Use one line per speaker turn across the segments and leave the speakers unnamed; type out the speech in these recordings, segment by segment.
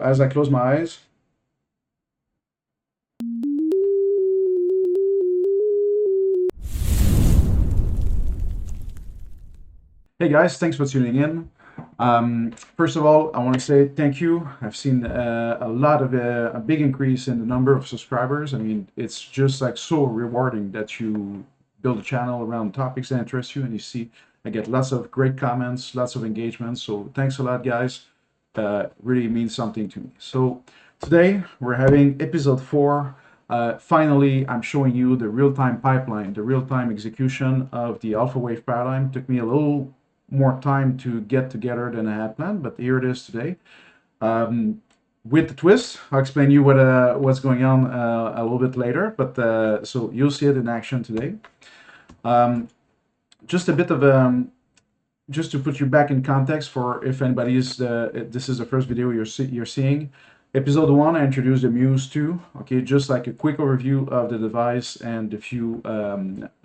As I close my eyes, hey guys, thanks for tuning in. First of all, I want to say thank you. I've seen a big increase in the number of subscribers. I mean, it's just like so rewarding that you build a channel around topics that interest you, and you see I get lots of great comments, lots of engagement. So thanks a lot, guys. Really means something to me. So today we're having episode 4. Finally, I'm showing you the real-time pipeline, the real-time execution of the Alpha Wave paradigm. Took me a little more time to get together than I had planned, but here it is today. With the twist, I'll explain you what's going on a little bit later, but so you'll see it in action today. Just a bit of just to put you back in context for if anybody is this is the first video you're seeing. Episode 1, I introduced the Muse 2. Okay, just like a quick overview of the device and a few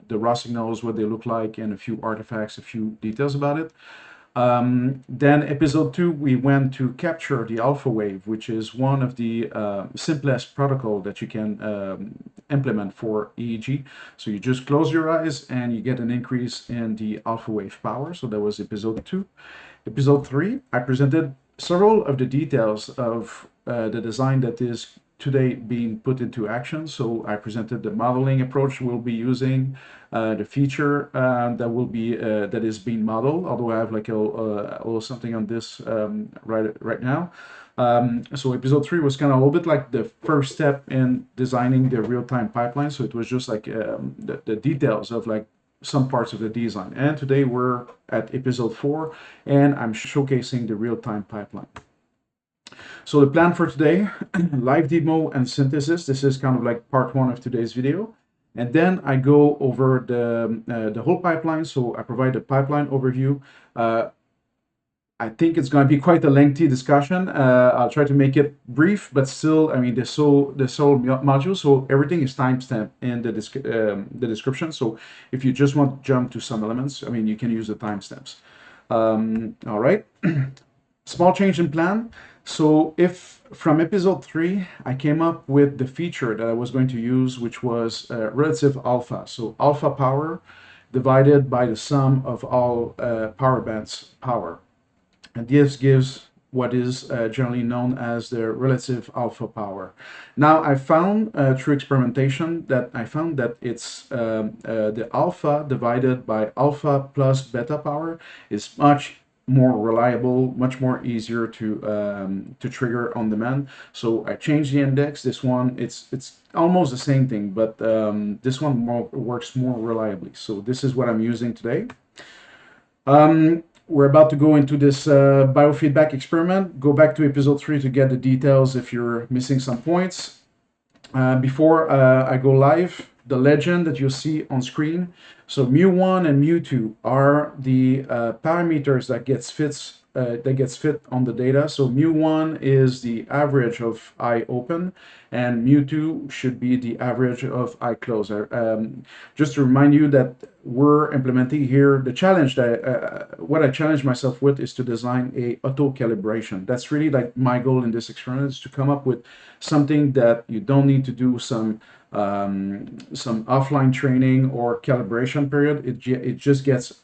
the raw signals, what they look like, and a few artifacts, a few details about it. Then episode 2, we went to capture the alpha wave, which is one of the simplest protocol that you can implement for EEG. So you just close your eyes and you get an increase in the alpha wave power. So that was episode 2. Episode 3, I presented several of the details of the design that is today being put into action. So I presented the modeling approach we'll be using, the feature that is being modeled. Although I have like a little something on this right now. So episode 3 was kind of a little bit like the first step in designing the real-time pipeline. So it was just like the details of like some parts of the design. And today we're at episode 4, and I'm showcasing the real-time pipeline. So the plan for today, live demo and synthesis. This is kind of like part 1 of today's video. And then I go over the whole pipeline. So I provide a pipeline overview. I think it's going to be quite a lengthy discussion. I'll try to make it brief, but still, I mean, there's so module, so everything is timestamped in the description. So if you just want to jump to some elements, I mean, you can use the timestamps. All right. Small change in plan. So if from episode 3, I came up with the feature that I was going to use, which was relative alpha. So alpha power divided by the sum of all power bands power. And this gives what is generally known as the relative alpha power. Now, I found through experimentation that it's the alpha divided by alpha plus beta power is much more reliable, much more easier to trigger on demand. So I changed the index. This one, it's almost the same thing, but this one works more reliably. So this is what I'm using today. We're about to go into this biofeedback experiment. Go back to episode 3 to get the details if you're missing some points. Before I go live, the legend that you see on screen. So Mu1 and Mu2 are the parameters that gets fit on the data. So Mu1 is the average of eye open, and Mu2 should be the average of eye close. Just to remind you that we're implementing here the challenge that what I challenge myself with is to design a auto-calibration. That's really like my goal in this experiment, is to come up with something that you don't need to do some offline training or calibration period. It just gets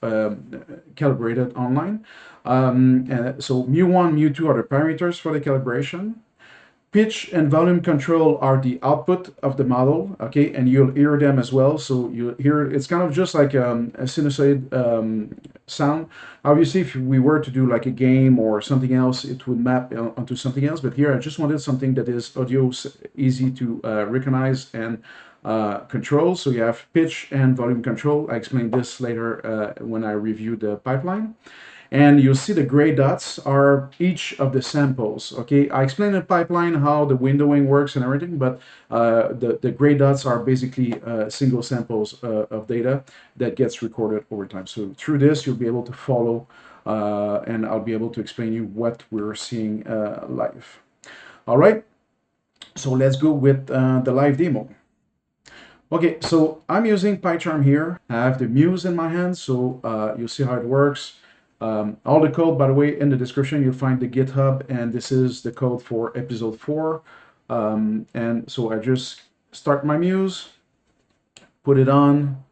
calibrated online. So Mu1, Mu2 are the parameters for the calibration. Pitch and volume control are the output of the model, okay, and you'll hear them as well. So you hear it's kind of just like a sinusoid sound. Obviously, if we were to do like a game or something else, it would map onto something else. But here, I just wanted something that is audio easy to recognize and control. So you have pitch and volume control. I explained this later when I review the pipeline. And you'll see the gray dots are each of the samples. Okay, I explained in the pipeline how the windowing works and everything, but the gray dots are basically single samples of data that gets recorded over time. So through this, you'll be able to follow, and I'll be able to explain you what we're seeing live. All right, so let's go with the live demo. Okay, so I'm using PyCharm here. I have the Muse in my hand, so you'll see how it works. All the code, by the way, in the description, you'll find the GitHub, and this is the code for episode 4. And so I just start my Muse, put it on.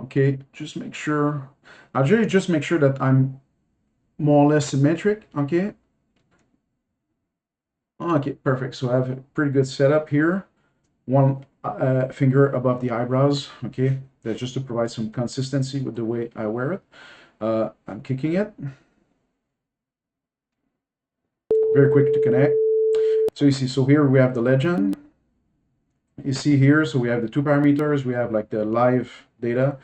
Okay, just make sure. I'll just make sure that I'm more or less symmetric. Okay. Okay, perfect. So I have a pretty good setup here. One finger above the eyebrows. Okay, that's just to provide some consistency with the way I wear it. I'm kicking it. Very quick to connect. So you see, so here we have the legend. You see here, so we have the 2 parameters. We have like the live data.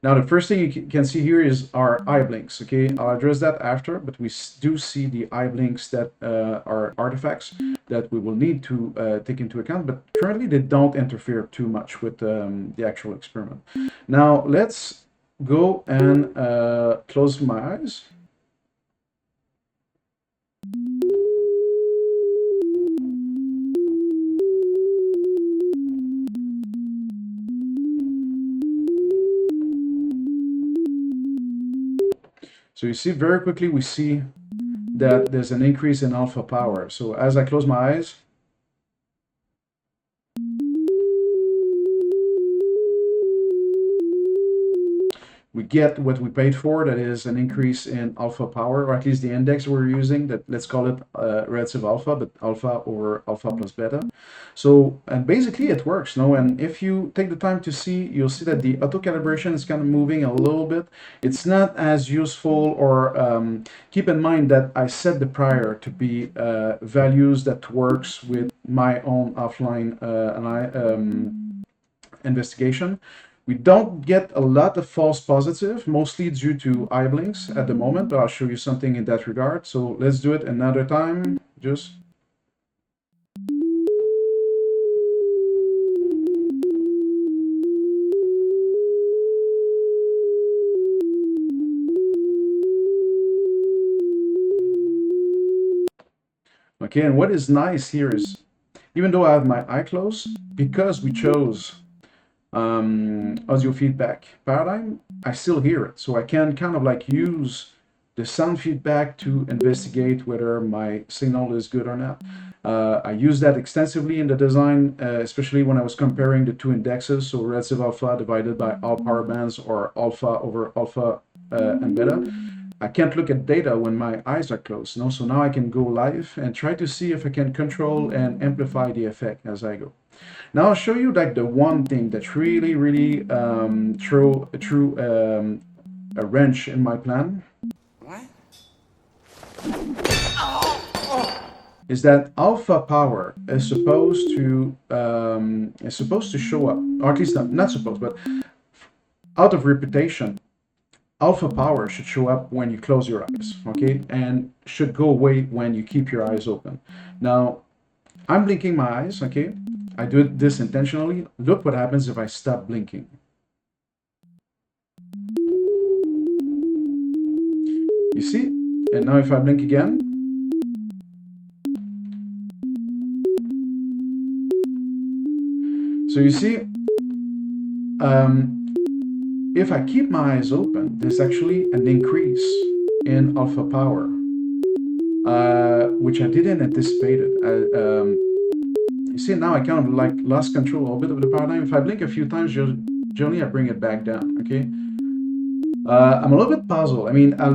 Now the first thing you can see here is our eye blinks. Okay, I'll address that after, but we do see the eye blinks that are artifacts that we will need to take into account, but currently they don't interfere too much with the actual experiment. Now let's go and close my eyes. So you see very quickly, we see that there's an increase in alpha power. So as I close my eyes, we get what we paid for, that is an increase in alpha power, or at least the index we're using, that let's call it relative alpha, but alpha over alpha plus beta. So, and basically it works, no? And if you take the time to see, you'll see that the auto-calibration is kind of moving a little bit. It's not as useful, or keep in mind that I set the prior to be values that works with my own offline investigation. We don't get a lot of false positive, mostly due to eye blinks at the moment, but I'll show you something in that regard. So let's do it another time. Just okay, and what is nice here is, even though I have my eye closed, because we chose audio feedback paradigm, I still hear it. So I can kind of like use the sound feedback to investigate whether my signal is good or not. I use that extensively in the design, especially when I was comparing the 2 indexes, so relative alpha divided by all power bands, or alpha over alpha and beta. I can't look at data when my eyes are closed, no? So now I can go live and try to see if I can control and amplify the effect as I go. Now I'll show you like the one thing that really threw a wrench in my plan. What? Is that alpha power is supposed to show up, or at least not supposed, but out of reputation, alpha power should show up when you close your eyes, okay, and should go away when you keep your eyes open. Now I'm blinking my eyes, okay. I do this intentionally. Look what happens if I stop blinking. You see? And now if I blink again. So you see, if I keep my eyes open, there's actually an increase in alpha power, which I didn't anticipate it. You see, now I kind of like lost control a little bit of the paradigm. If I blink a few times, generally I bring it back down, okay? I'm a little bit puzzled. I mean, I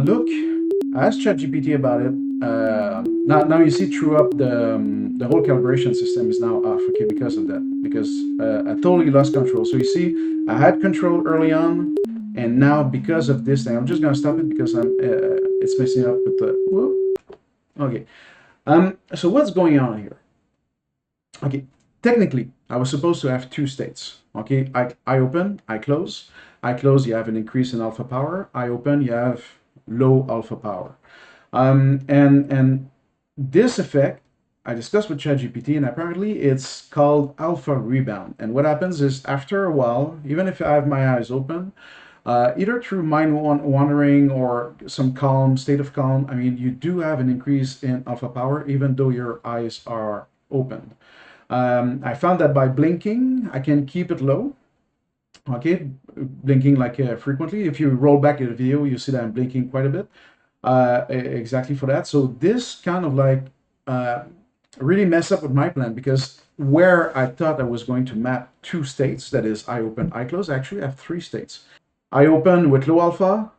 asked ChatGPT about it. Now you see, through up the whole calibration system is now off, okay, because of that. Because I totally lost control. So you see, I had control early on, and now because of this thing, I'm just gonna stop it because it's messing up with the, whoop. Okay. So what's going on here? Okay, technically, I was supposed to have 2 states. Okay, I open, I close. I close, you have an increase in alpha power. I open, you have low alpha power. And this effect, I discussed with ChatGPT, and apparently it's called Alpha Rebound. And what happens is, after a while, even if I have my eyes open, either through mind wandering or some calm, state of calm, I mean, you do have an increase in alpha power, even though your eyes are open. I found that by blinking, I can keep it low. Okay, blinking like frequently. If you roll back the video, you see that I'm blinking quite a bit. exactly for that. So this kind of like really messed up with my plan, because where I thought I was going to map two states, that is I open, I close, actually I have three states. I open with low alpha,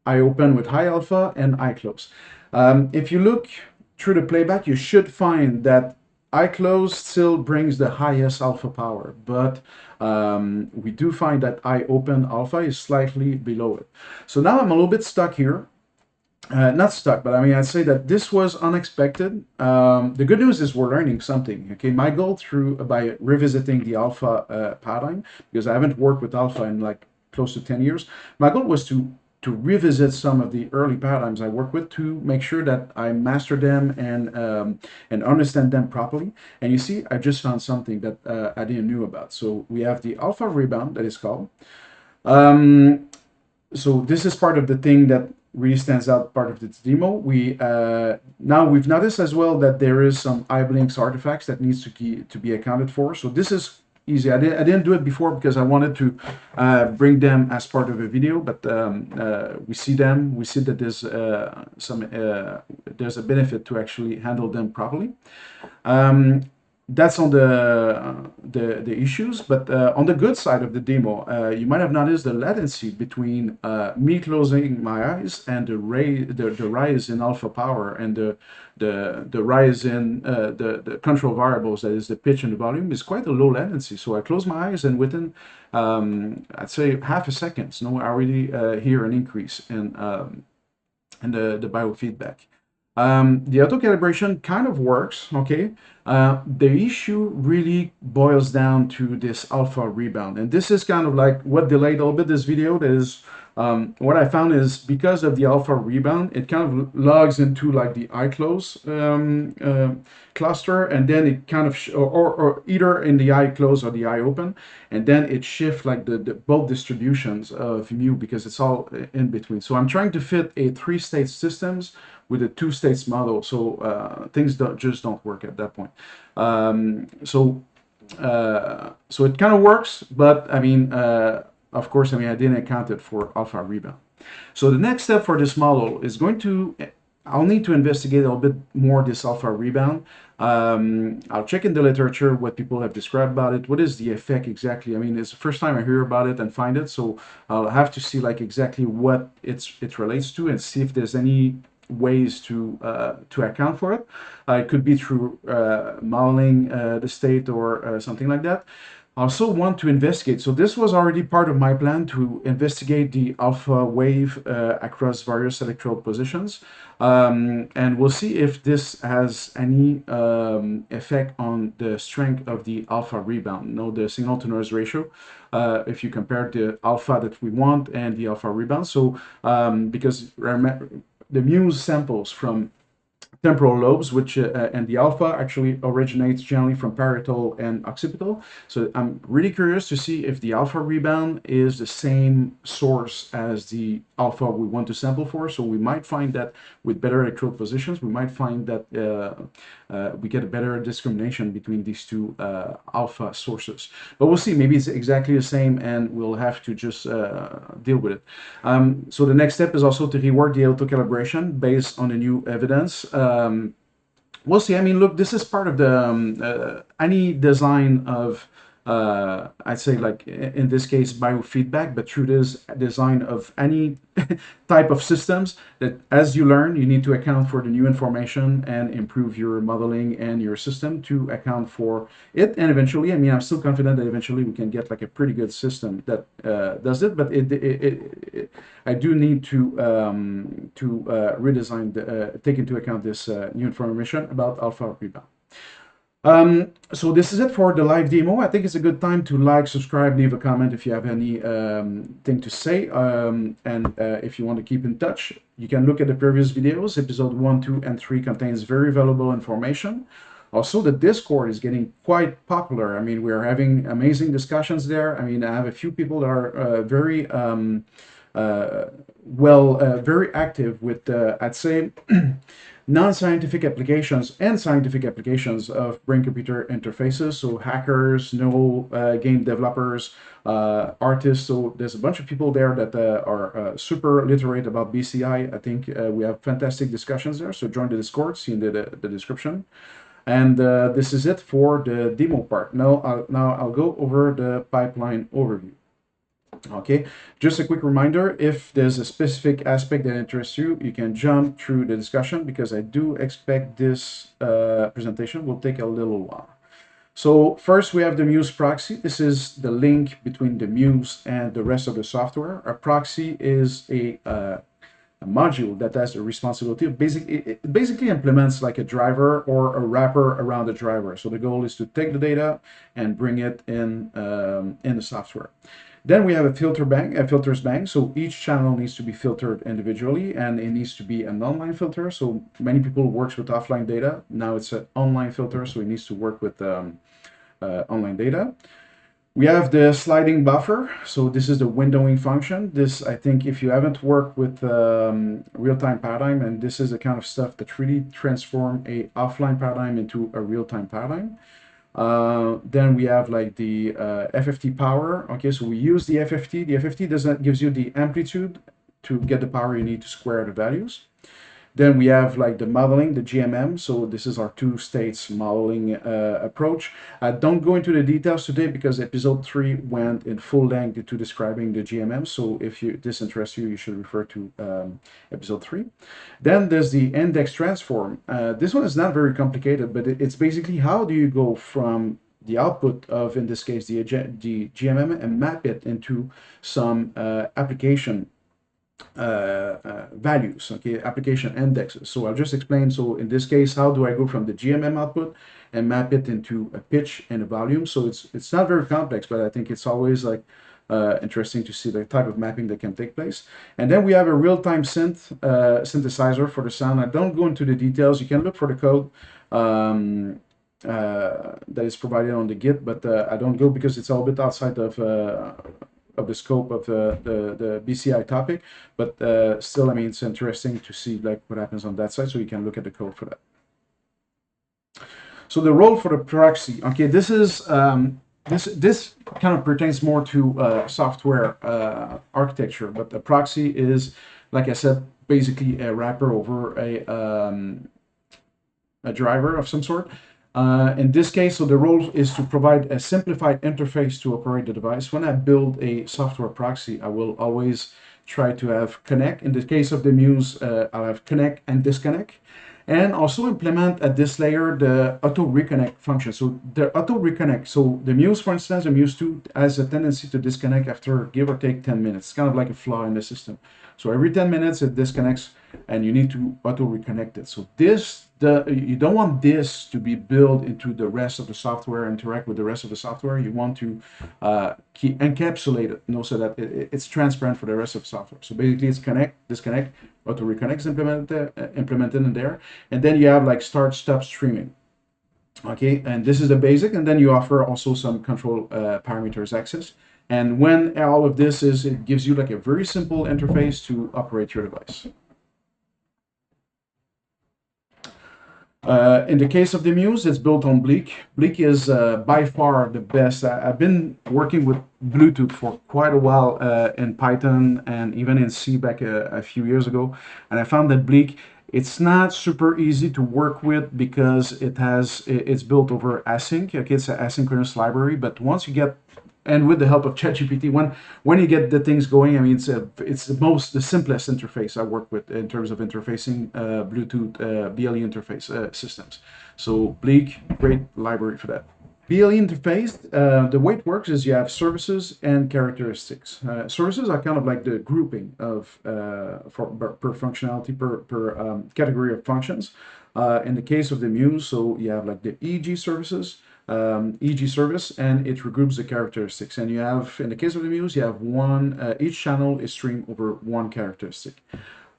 I open with high alpha, and I close. If you look through the playback, you should find that I close still brings the highest alpha power, but we do find that I open alpha is slightly below it. So now I'm a little bit stuck here. Not stuck, but I mean, I'd say that this was unexpected. The good news is we're learning something. Okay, my goal through by revisiting the alpha paradigm, because I haven't worked with alpha in like close to 10 years. My goal was to revisit some of the early paradigms I work with to make sure that I master them and understand them properly. And you see, I just found something that I didn't know about. So we have the alpha rebound, that is called. Um, so this is part of the thing that really stands out, part of this demo. Now we've noticed as well that there is some IBlinks artifacts that needs to be accounted for. So this is easy. I didn't do it before because I wanted to bring them as part of a video, but we see them. We see that there's a benefit to actually handle them properly. That's on the issues, but on the good side of the demo, you might have noticed the latency between me closing my eyes and the rise in alpha power and the rise in the control variables, that is the pitch and the volume, is quite a low latency. So I close my eyes and within I'd say half a second, I already hear an increase in the biofeedback. The auto calibration kind of works, okay? The issue really boils down to this alpha rebound. And this is kind of like what delayed a little bit this video. That is, what I found is because of the alpha rebound, it kind of logs into like the iClose cluster, and then it kind of, or either in the iClose or the iOpen, and then it shifts like the both distributions of mu, because it's all in between. So I'm trying to fit a 3-state systems with a 2-states model, so things just don't work at that point. So it kind of works, but I mean, of course, I mean, I didn't account it for alpha rebound. So the next step for this model is I'll need to investigate a little bit more this alpha rebound. I'll check in the literature what people have described about it. What is the effect exactly? I mean, it's the first time I hear about it and find it, so I'll have to see like exactly what it relates to and see if there's any ways to account for it. It could be through modeling the state or something like that. I also want to investigate, so this was already part of my plan, to investigate the alpha wave across various electrode positions. And we'll see if this has any effect on the strength of the alpha rebound, the signal to noise ratio, if you compare the alpha that we want and the alpha rebound. So because the Muse samples from temporal lobes, which and the alpha actually originates generally from parietal and occipital. So I'm really curious to see if the alpha rebound is the same source as the alpha we want to sample for. So we might find that with better electrode positions, we might find that we get a better discrimination between these two alpha sources. But we'll see. Maybe it's exactly the same, and we'll have to just deal with it. So the next step is also to rework the auto calibration based on the new evidence. We'll see. I mean, look, this is part of the any design of I'd say, like in this case, biofeedback, but through this design of any type of systems, that as you learn, you need to account for the new information and improve your modeling and your system to account for it. And eventually, I mean, I'm still confident that eventually we can get like a pretty good system that does it. But I do need to redesign, take into account this new information about alpha rebound. So this is it for the live demo. I think it's a good time to like, subscribe, leave a comment if you have any thing to say. And if you want to keep in touch, you can look at the previous videos. Episode 1, 2, and 3 contains very valuable information. Also, the Discord is getting quite popular. I mean, we're having amazing discussions there. I mean, I have a few people that are very very active with, I'd say, non-scientific applications and scientific applications of brain-computer interfaces. So hackers, game developers, artists. So there's a bunch of people there that are super literate about BCI. I think we have fantastic discussions there. So join the Discord, see in the description. And this is it for the demo part. Now I'll go over the pipeline overview. Okay, just a quick reminder, if there's a specific aspect that interests you, you can jump through the discussion, because I do expect this presentation will take a little while. So first we have the Muse Proxy. This is the link between the Muse and the rest of the software. A proxy is a module that has the responsibility of it basically implements like a driver or a wrapper around the driver. So the goal is to take the data and bring it in the software. Then we have a filters bank. So each channel needs to be filtered individually, and it needs to be an online filter. So many people works with offline data. Now it's an online filter, so it needs to work with online data. We have the sliding buffer. So this is the windowing function. This, I think, if you haven't worked with real-time paradigm, and this is the kind of stuff that really transform a offline paradigm into a real-time paradigm. Then we have like the FFT-Power. Okay, so we use the FFT. The FFT gives you the amplitude to get the power you need to square the values. Then we have like the modeling, the GMM. So this is our two states modeling approach. I don't go into the details today because episode 3 went in full length into describing the GMM. So if this interests you, you should refer to episode 3. Then there's the index transform. This one is not very complicated, but it's basically how do you go from the output of, in this case, the GMM, and map it into some application values, okay, application indexes. So I'll just explain. So in this case, how do I go from the GMM output and map it into a pitch and a volume? So it's not very complex, but I think it's always like interesting to see the type of mapping that can take place. And then we have a real-time synthesizer for the sound. I don't go into the details. You can look for the code that is provided on the Git, but I don't go because it's a little bit outside of the scope of the BCI topic, but still, I mean, it's interesting to see like what happens on that side, so you can look at the code for that. So the role for the proxy, okay, this is this kind of pertains more to software architecture, but the proxy is, like I said, basically a wrapper over a driver of some sort. In this case, so the role is to provide a simplified interface to operate the device. When I build a software proxy, I will always try to have connect. In the case of the Muse, I'll have connect and disconnect. And also implement at this layer the auto reconnect function. So the auto reconnect, so the Muse, for instance, the Muse 2 has a tendency to disconnect after give or take 10 minutes. It's kind of like a flaw in the system. So every 10 minutes it disconnects and you need to auto reconnect it. So you don't want this to be built into the rest of the software, interact with the rest of the software. You want to encapsulate it, so that it's transparent for the rest of the software. So basically it's connect, disconnect, auto reconnect is implemented in there. And then you have like start, stop streaming. Okay, and this is the basic, and then you offer also some control parameters access. And when all of this is, it gives you like a very simple interface to operate your device. In the case of the Muse, it's built on Bleak. Bleak is by far the best. I've been working with Bluetooth for quite a while in Python and even in C back a few years ago. And I found that Bleak, it's not super easy to work with because it's built over async. Okay, it's an asynchronous library, but once you get, and with the help of ChatGPT, when you get the things going, I mean, it's the simplest interface I work with in terms of interfacing Bluetooth BLE interface systems. So Bleak, great library for that. BLE interface, the way it works is you have services and characteristics. Services are kind of like the grouping of per functionality, per category of functions. In the case of the Muse, so you have like the EEG services, EEG service, and it regroups the characteristics. And you have, in the case of the Muse, you have each channel is streamed over one characteristic.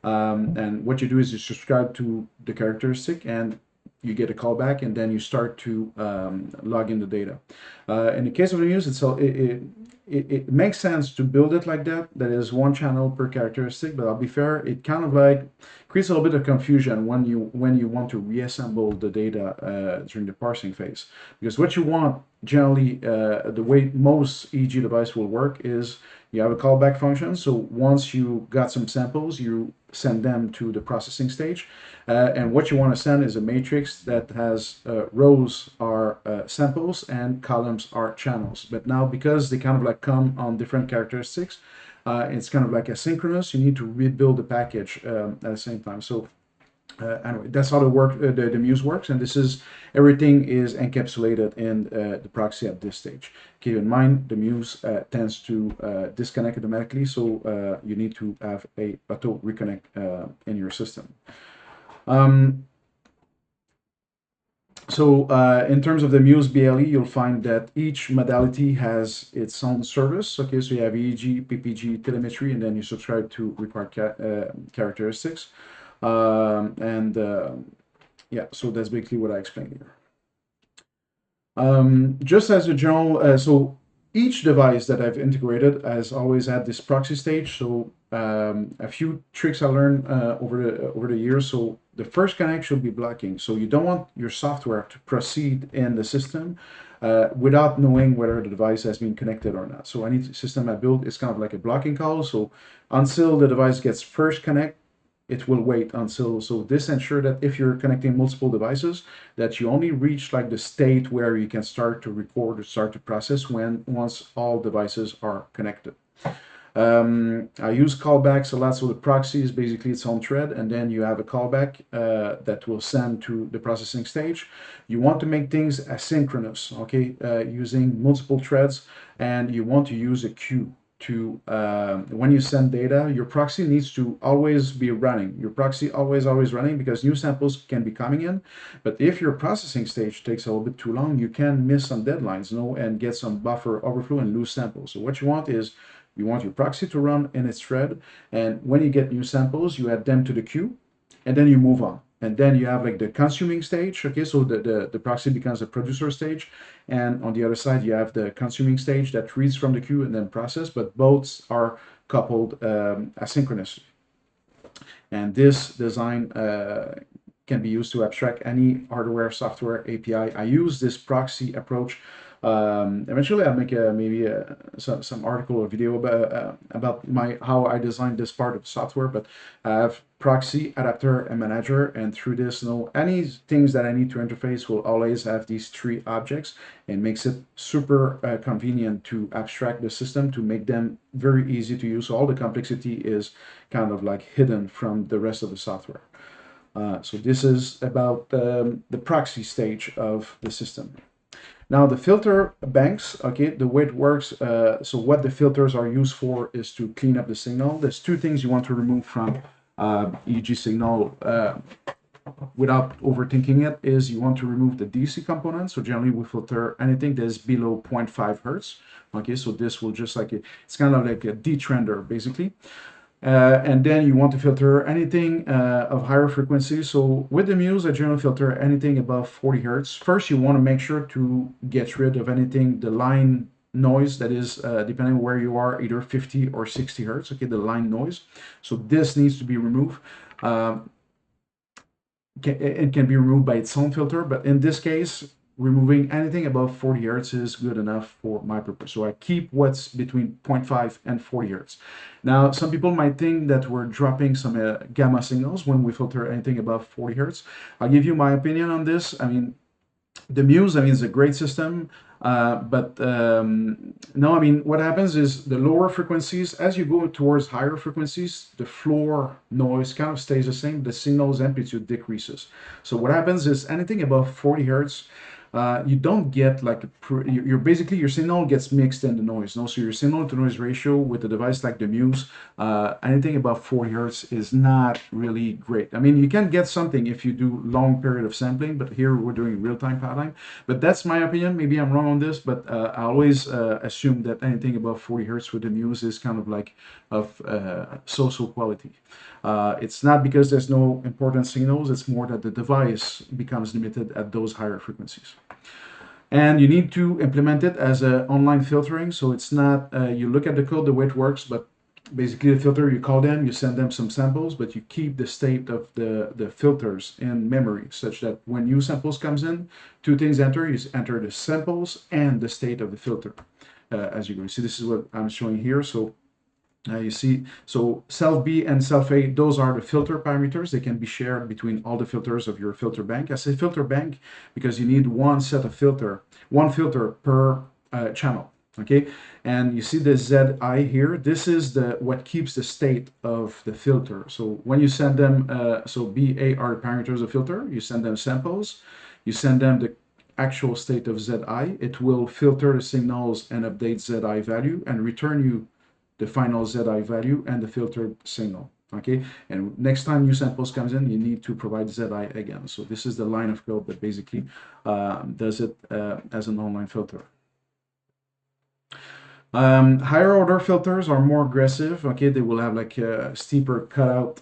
And what you do is you subscribe to the characteristic and you get a callback, and then you start to log in the data. In the case of the Muse, it makes sense to build it like that. That is one channel per characteristic, but I'll be fair, it kind of like creates a little bit of confusion when you want to reassemble the data during the parsing phase. Because what you want generally, the way most EEG device will work is you have a callback function. So once you got some samples, you send them to the processing stage. And what you want to send is a matrix that has rows are samples and columns are channels. But now, because they kind of like come on different characteristics, it's kind of like asynchronous. You need to rebuild the package at the same time. So anyway, that's how the Muse works, and this is everything is encapsulated in the proxy at this stage. Keep in mind, the Muse tends to disconnect automatically, so you need to have a auto reconnect in your system. So in terms of the Muse BLE, you'll find that each modality has its own service. Okay, so you have EEG, PPG, telemetry, and then you subscribe to required characteristics. Yeah, so that's basically what I explained here. Just as a general, so each device that I've integrated has always had this proxy stage. So a few tricks I learned over the years. So the first connect should be blocking. So you don't want your software to proceed in the system without knowing whether the device has been connected or not. So any system I build is kind of like a blocking call. So until the device gets first connect, it will wait until, so this ensure that if you're connecting multiple devices, that you only reach like the state where you can start to record or start to process once all devices are connected. I use callbacks a lot, so the proxy is basically its own thread, and then you have a callback that will send to the processing stage. You want to make things asynchronous, okay, using multiple threads, and you want to use a queue to when you send data, your proxy needs to always be running. Your proxy always running, because new samples can be coming in. But if your processing stage takes a little bit too long, you can miss some deadlines, and get some buffer overflow and lose samples. So what you want is you want your proxy to run in its thread, and when you get new samples, you add them to the queue, and then you move on. And then you have like the consuming stage, okay? So the proxy becomes a producer stage, and on the other side, you have the consuming stage that reads from the queue and then process, but both are coupled asynchronously. And this design can be used to abstract any hardware, software, API. I use this proxy approach. Eventually, I'll make maybe some article or video about how I designed this part of the software. But I have proxy, adapter, and manager, and through this, any things that I need to interface will always have these three objects, and makes it super convenient to abstract the system to make them very easy to use. So all the complexity is kind of like hidden from the rest of the software. So this is about the proxy stage of the system. Now the filter banks, okay, the way it works, so what the filters are used for is to clean up the signal. There's two things you want to remove from EEG signal without overthinking it. Is you want to remove the DC component. So generally we filter anything that is below 0.5 hertz. Okay, so this will just like, it's kind of like a detrender basically. And then you want to filter anything of higher frequency. So with the Muse, I generally filter anything above 40 hertz. First, you want to make sure to get rid of anything, the line noise that is, depending on where you are, either 50 or 60 hertz, okay, the line noise. So this needs to be removed. It can be removed by its own filter, but in this case, removing anything above 40 hertz is good enough for my purpose. So I keep what's between 0.5 and 40 hertz. Now, some people might think that we're dropping some gamma signals when we filter anything above 40 hertz. I'll give you my opinion on this. I mean, the Muse, I mean, is a great system. No, I mean, what happens is the lower frequencies, as you go towards higher frequencies, the floor noise kind of stays the same, the signal's amplitude decreases. So what happens is anything above 40 hertz, you don't get like you're basically, your signal gets mixed in the noise. No, so your signal to noise ratio with a device like the Muse, anything above 40 hertz is not really great. I mean, you can get something if you do long period of sampling, but here we're doing real-time pipeline. But that's my opinion. Maybe I'm wrong on this, but I always assume that anything above 40 hertz with the Muse is kind of like of so-so quality. It's not because there's no important signals, it's more that the device becomes limited at those higher frequencies. And you need to implement it as a online filtering. So it's not, you look at the code, the way it works, but basically the filter, you call them, you send them some samples, but you keep the state of the filters in memory, such that when new samples comes in, two things enter. You enter the samples and the state of the filter. As you can see, this is what I'm showing here. So you see, so self B and self A, those are the filter parameters. They can be shared between all the filters of your filter bank. I say filter bank because you need one set of one filter per channel. Okay, and you see the ZI here. This is what keeps the state of the filter. So when you send them, so B, A are the parameters of filter. You send them samples. You send them the actual state of ZI. It will filter the signals and update ZI value and return you the final ZI value and the filtered signal. Okay, and next time new samples comes in, you need to provide ZI again. So this is the line of code that basically does it as an online filter. Higher order filters are more aggressive. Okay, they will have like a steeper cutout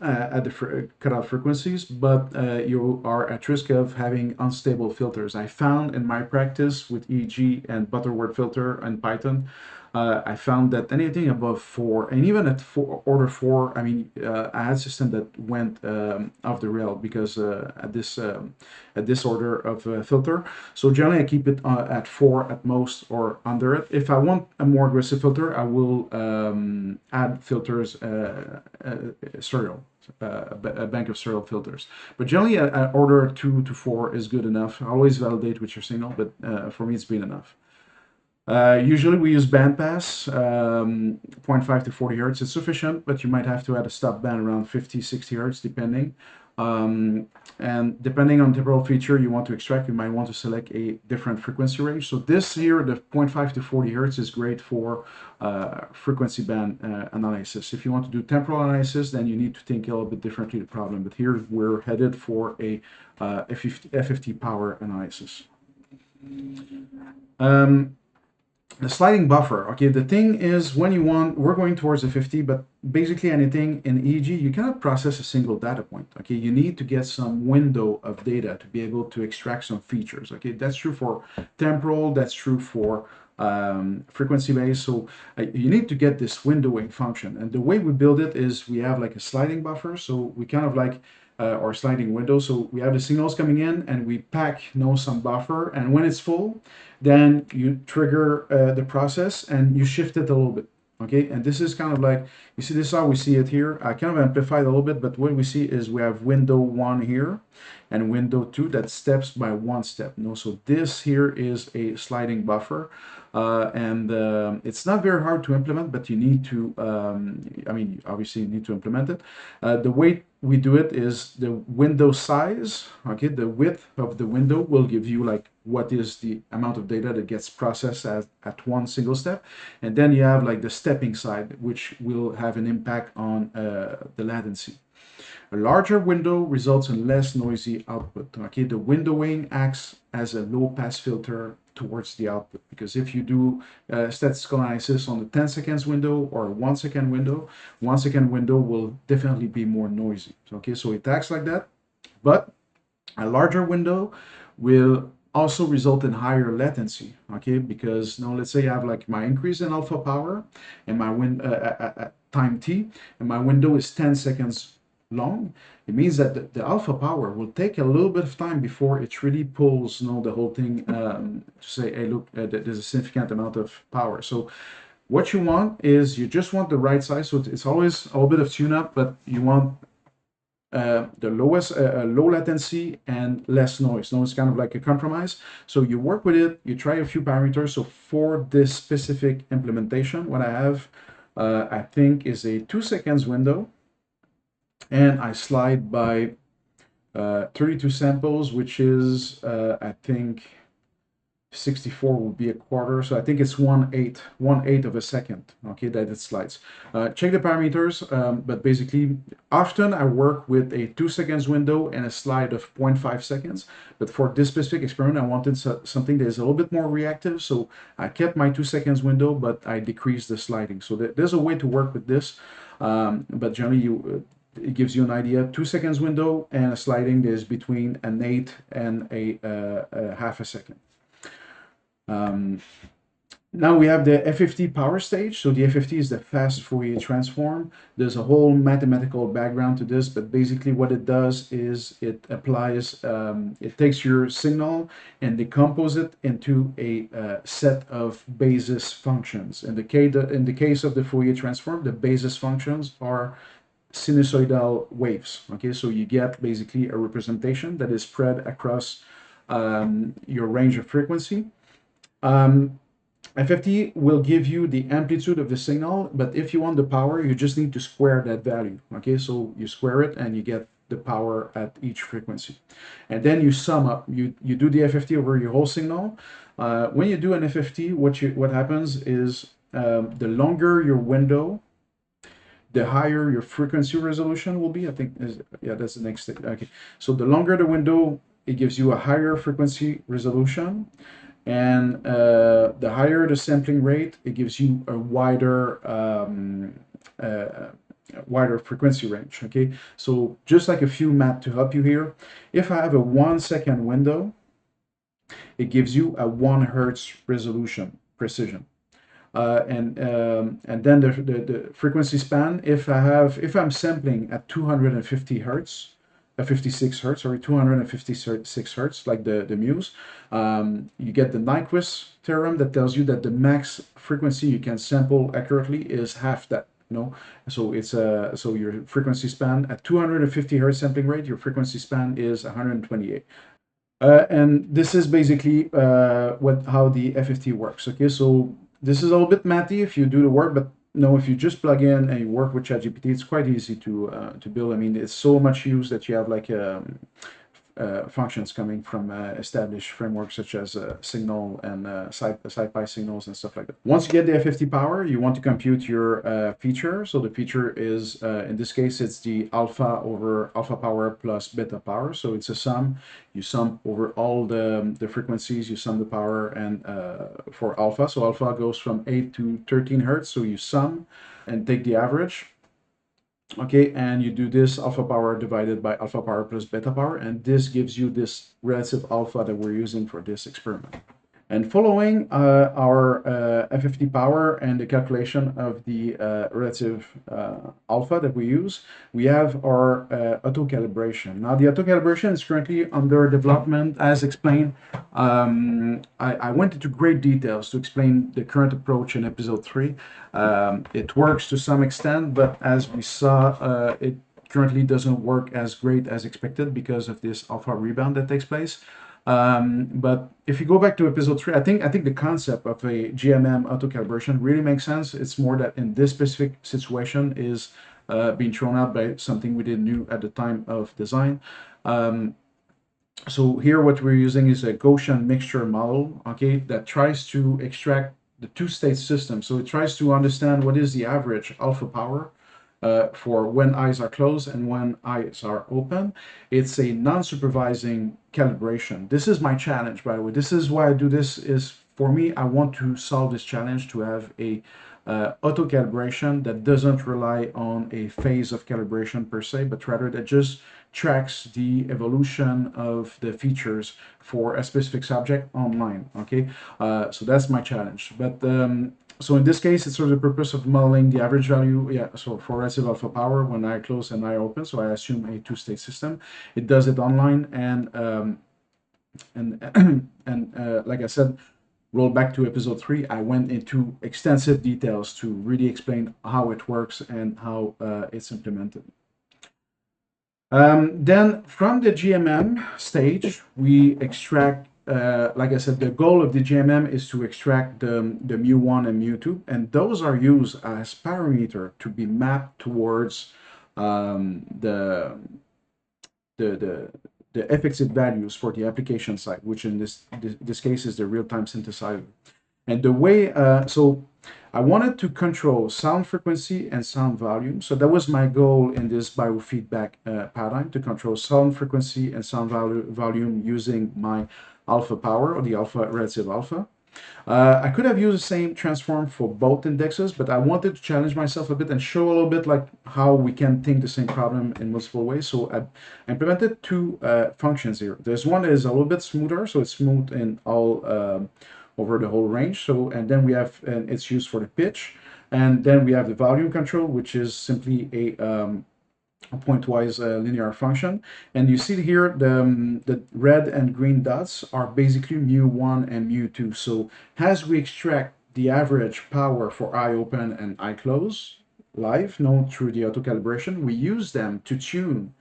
at the cutout frequencies, but you are at risk of having unstable filters. I found in my practice with EEG and Butterworth filter and Python, I found that anything above 4, and even at order 4, I mean, I had a system that went off the rail because at this order of filter. So generally, I keep it at 4 at most or under it. If I want a more aggressive filter, I will add filters serial. A bank of serial filters, but generally order 2 to 4 is good enough. Always validate with your signal, but for me it's been enough. Usually we use bandpass, 0.5 to 40 hertz. It's sufficient, but you might have to add a stop band around 50, 60 hertz, depending. And depending on the temporal feature you want to extract, you might want to select a different frequency range. So this here, the 0.5 to 40 hertz is great for frequency band analysis. If you want to do temporal analysis, then you need to think a little bit differently the problem. But here we're headed for a FFT-Power analysis. The sliding buffer. Okay, the thing is, when we're going towards a 50, but basically anything in EEG, you cannot process a single data point. Okay, you need to get some window of data to be able to extract some features. Okay, that's true for temporal, that's true for frequency based. So you need to get this windowing function. And the way we build it is we have like a sliding buffer. So we kind of like or sliding window. So we have the signals coming in and we pack some buffer. And when it's full, then you trigger the process and you shift it a little bit. Okay, and this is kind of like, you see, this is how we see it here. I kind of amplified a little bit, but what we see is we have window 1 here and window 2 that steps by 1 step. So this here is a sliding buffer. And it's not very hard to implement, but you need to, I mean, obviously you need to implement it. The way we do it is the window size, okay, the width of the window will give you like what is the amount of data that gets processed at one single step. And then you have like the stepping side, which will have an impact on the latency. A larger window results in less noisy output. Okay, the windowing acts as a low-pass filter towards the output, because if you do statistical analysis on the 10 seconds window or 1 second window, 1 second window will definitely be more noisy. Okay, so it acts like that, but a larger window will also result in higher latency. Okay, because now let's say I have like my increase in alpha power and my time t, and my window is 10 seconds long. It means that the alpha power will take a little bit of time before it really pulls the whole thing to say, hey, look, there's a significant amount of power. So what you want is you just want the right size. So it's always a little bit of tune-up, but you want the lowest low latency and less noise. It's kind of like a compromise. So you work with it, you try a few parameters. So for this specific implementation, what I have, I think, is a 2 seconds window. And I slide by 32 samples, which is, I think, 64 will be a quarter. So I think it's 1/8 of a second, okay, that it slides. Check the parameters, but basically, often I work with a 2 seconds window and a slide of 0.5 seconds. But for this specific experiment, I wanted something that is a little bit more reactive. So I kept my 2 seconds window, but I decreased the sliding. So there's a way to work with this. But generally, it gives you an idea. 2 seconds window, and a sliding is between an 8 and a half a second. Now we have the FFT-Power stage. So the FFT is the fast Fourier transform. There's a whole mathematical background to this, but basically what it does is it applies, it takes your signal and decomposes it into a set of basis functions. In the case of the Fourier transform, the basis functions are sinusoidal waves. Okay, so you get basically a representation that is spread across your range of frequency. FFT will give you the amplitude of the signal, but if you want the power, you just need to square that value. Okay, so you square it and you get the power at each frequency. And then you sum up, you do the FFT over your whole signal. When you do an FFT, what happens is the longer your window, the higher your frequency resolution will be. I think, that's the next step. Okay, so the longer the window, it gives you a higher frequency resolution. And the higher the sampling rate, it gives you a wider frequency range. Okay, so just like a few math to help you here, if I have a 1 second window, it gives you a 1 hertz resolution precision. And then the frequency span, if I'm sampling at 250 hertz, 56 hertz, sorry, 256 hertz, like the Muse, you get the Nyquist theorem that tells you that the max frequency you can sample accurately is half that. So it's so your frequency span at 250 hertz sampling rate, your frequency span is 128. And this is basically how the FFT works. Okay, so this is a little bit mathy if you do the work, but if you just plug in and you work with ChatGPT, it's quite easy to build. I mean, it's so much used that you have like functions coming from established frameworks such as Signal and SciPy signals and stuff like that. Once you get the FFT-Power, you want to compute your feature. So the feature is, in this case, it's the alpha over alpha power plus beta power. So it's a sum. You sum over all the frequencies, you sum the power, and for alpha. So alpha goes from 8 to 13 hertz. So you sum and take the average. Okay, and you do this alpha power divided by alpha power plus beta power, and this gives you this relative alpha that we're using for this experiment. And following our FFT-Power and the calculation of the relative alpha that we use, we have our auto-calibration. Now, the auto-calibration is currently under development, as explained. I went into great details to explain the current approach in episode 3. It works to some extent, but as we saw, it currently doesn't work as great as expected because of this alpha rebound that takes place. But if you go back to episode 3, I think the concept of a GMM auto-calibration really makes sense. It's more that in this specific situation is being thrown out by something we didn't know at the time of design. So here what we're using is a Gaussian mixture model, okay, that tries to extract the two-state system. So it tries to understand what is the average alpha power for when eyes are closed and when eyes are open. It's a non-supervising calibration. This is my challenge, by the way. This is why I do this. Is for me, I want to solve this challenge to have a auto-calibration that doesn't rely on a phase of calibration per se, but rather that just tracks the evolution of the features for a specific subject online. Okay, so that's my challenge. But so in this case, it serves the purpose of modeling the average value. Yeah, so for relative alpha power when eye closed and eye open. So I assume a two-state system. It does it online, and like I said, roll back to episode 3. I went into extensive details to really explain how it works and how it's implemented. Then from the GMM stage, we extract. Like I said, the goal of the GMM is to extract the mu1 and mu2, and those are used as parameter to be mapped towards the effective values for the application side, which in this case is the real-time synthesizer. And the way, so I wanted to control sound frequency and sound volume. So that was my goal in this biofeedback paradigm, to control sound frequency and sound volume using my alpha power, or the alpha relative alpha. I could have used the same transform for both indexes, but I wanted to challenge myself a bit and show a little bit like how we can think the same problem in multiple ways. So I implemented two functions here. This one is a little bit smoother, so it's smooth in all over the whole range. So, and then we have, and it's used for the pitch. And then we have the volume control, which is simply a pointwise linear function. And you see here the red and green dots are basically mu1 and mu2. So as we extract the average power for eye open and eye close live, known through the auto calibration, we use them to tune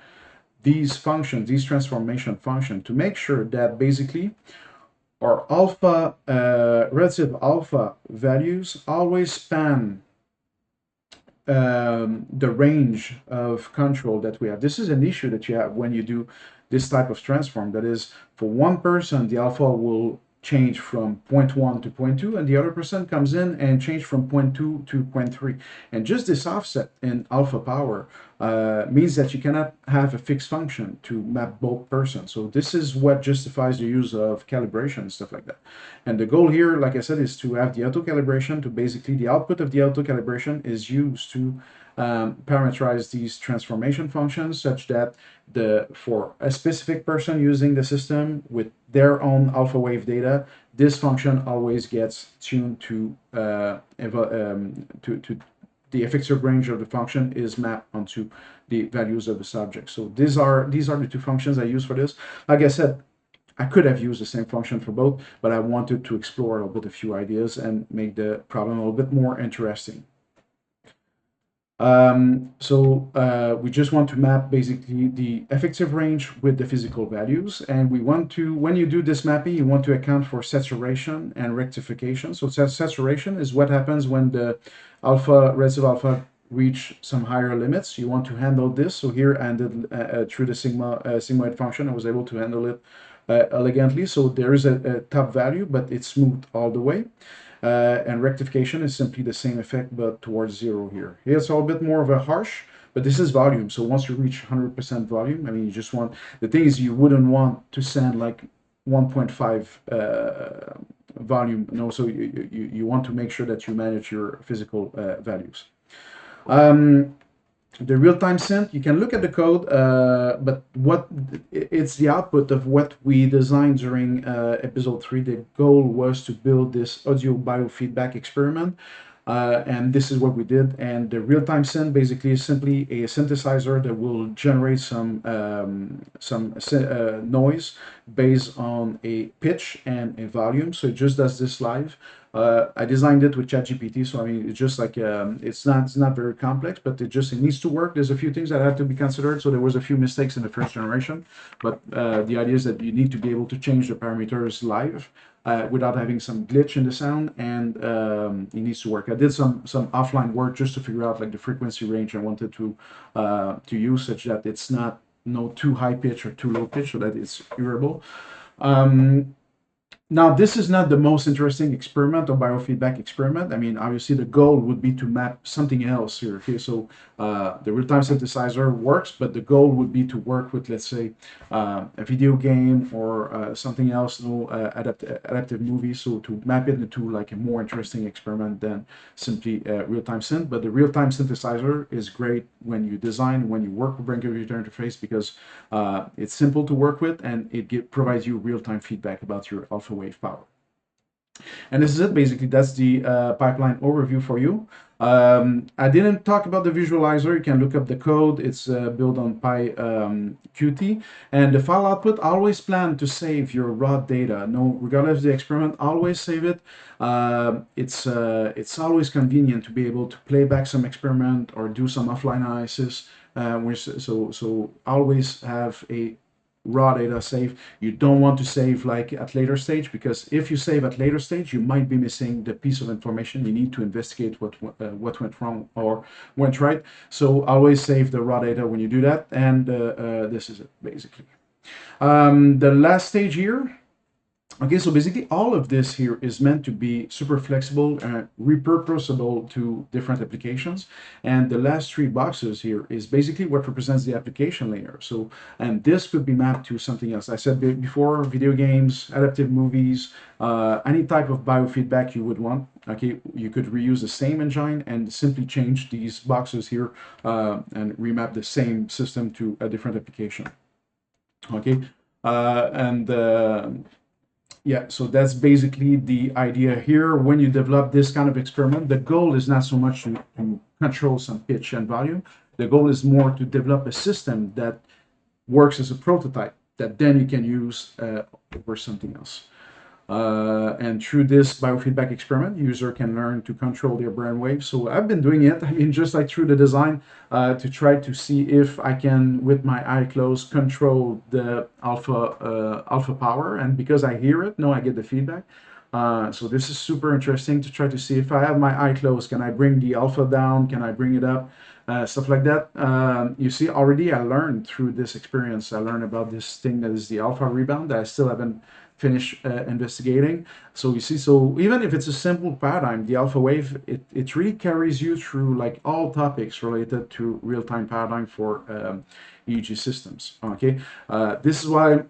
these functions, these transformation functions, to make sure that basically our alpha, relative alpha values always span the range of control that we have. This is an issue that you have when you do this type of transform. That is, for one person, the alpha will change from 0.1 to 0.2, and the other person comes in and change from 0.2 to 0.3. And just this offset in alpha power means that you cannot have a fixed function to map both persons. So this is what justifies the use of calibration and stuff like that. And the goal here, like I said, is to have the auto calibration to basically the output of the auto calibration is used to parameterize these transformation functions such that for a specific person using the system with their own alpha wave data, this function always gets tuned to the effective range of the function is mapped onto the values of the subject. So these are the two functions I use for this. Like I said, I could have used the same function for both, but I wanted to explore a little bit a few ideas and make the problem a little bit more interesting. We just want to map basically the effective range with the physical values. And we want to, when you do this mapping, you want to account for saturation and rectification. So saturation is what happens when the relative alpha reach some higher limits. You want to handle this. So here I ended through the sigmoid function, I was able to handle it elegantly. So there is a top value, but it's smooth all the way. And rectification is simply the same effect, but towards zero here. Here it's a bit more of a harsh, but this is volume. So once you reach 100% volume, I mean, you just want, the thing is you wouldn't want to send like 1.5 volume, no, so you want to make sure that you manage your physical values. The real-time synth, you can look at the code, but it's the output of what we designed during episode 3. The goal was to build this audio biofeedback experiment, and this is what we did. And the real-time synth basically is simply a synthesizer that will generate some noise based on a pitch and a volume. So it just does this live. I designed it with ChatGPT, so I mean, it's just like it's not very complex, but it needs to work. There's a few things that have to be considered. So there was a few mistakes in the first generation, but the idea is that you need to be able to change the parameters live without having some glitch in the sound, and it needs to work. I did some offline work just to figure out like the frequency range I wanted to use, such that it's not too high pitch or too low pitch, so that it's hearable. Now, this is not the most interesting experiment or biofeedback experiment. I mean, obviously, the goal would be to map something else here. Okay, so the real-time synthesizer works, but the goal would be to work with, let's say, a video game or something else, adaptive movie. So to map it into like a more interesting experiment than simply real-time synth. But the real-time synthesizer is great when you design, when you work with brain-computer interface, because it's simple to work with and it provides you real-time feedback about your alpha wave power. And this is it, basically. That's the pipeline overview for you. I didn't talk about the visualizer. You can look up the code. It's built on PyQt. And the file output, always plan to save your raw data. No, regardless of the experiment, always save it. It's always convenient to be able to play back some experiment or do some offline analysis. So always have a raw data save. You don't want to save like at later stage, because if you save at later stage, you might be missing the piece of information you need to investigate what went wrong or went right. So always save the raw data when you do that. And this is it, basically. The last stage here Okay, so basically all of this here is meant to be super flexible and repurposable to different applications. And the last three boxes here is basically what represents the application layer. So, and this could be mapped to something else. I said before, video games, adaptive movies, any type of biofeedback you would want. Okay, you could reuse the same engine and simply change these boxes here and remap the same system to a different application. Okay, and yeah, so that's basically the idea here. When you develop this kind of experiment, the goal is not so much to control some pitch and volume. The goal is more to develop a system that works as a prototype that then you can use over something else. And through this biofeedback experiment, user can learn to control their brain waves. So I've been doing it. I mean, just like through the design, to try to see if I can, with my eye closed, control the alpha power. And because I hear it, no, I get the feedback. So this is super interesting to try to see if I have my eye closed, can I bring the alpha down? Can I bring it up? Stuff like that. You see, already I learned through this experience. I learned about this thing that is the alpha rebound that I still haven't finish investigating. So you see, so even if it's a simple paradigm, the alpha wave, it really carries you through like all topics related to real-time paradigm for EEG systems. Okay, this is why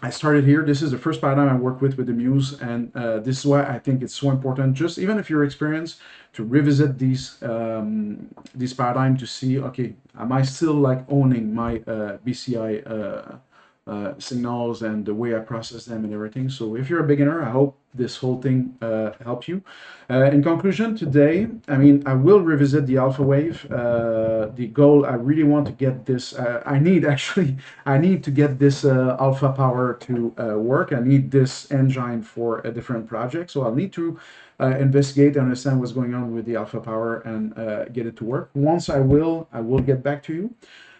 I started here. This is the first paradigm I work with the Muse, and this is why I think it's so important. Just even if you're experienced, to revisit these paradigm to see, okay, am I still like owning my BCI signals and the way I process them and everything. So if you're a beginner, I hope this whole thing helps you. In conclusion, today, I mean, I will revisit the alpha wave. The goal, I really want to get this, I need to get this alpha power to work. I need this engine for a different project. So I'll need to investigate and understand what's going on with the alpha power and get it to work. Once I will get back to you.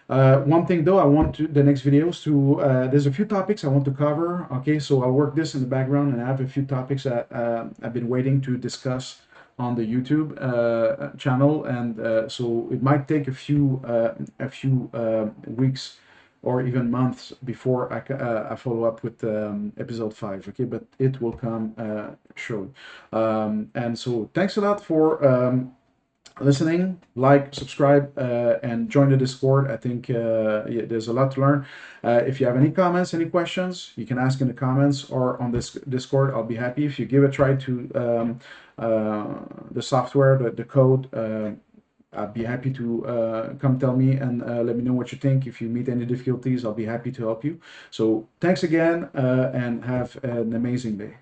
One thing though, I want to the next videos to there's a few topics I want to cover. Okay, so I'll work this in the background, and I have a few topics that I've been waiting to discuss on the YouTube channel, and so it might take a few weeks or even months before I follow up with episode 5. Okay, but it will come shortly. And so thanks a lot for listening, like, subscribe, and join the Discord. I think yeah, there's a lot to learn. If you have any comments, any questions, you can ask in the comments or on this Discord. I'll be happy if you give a try to the software, the code. I'd be happy to come tell me and let me know what you think. If you meet any difficulties, I'll be happy to help you. So thanks again and have an amazing day.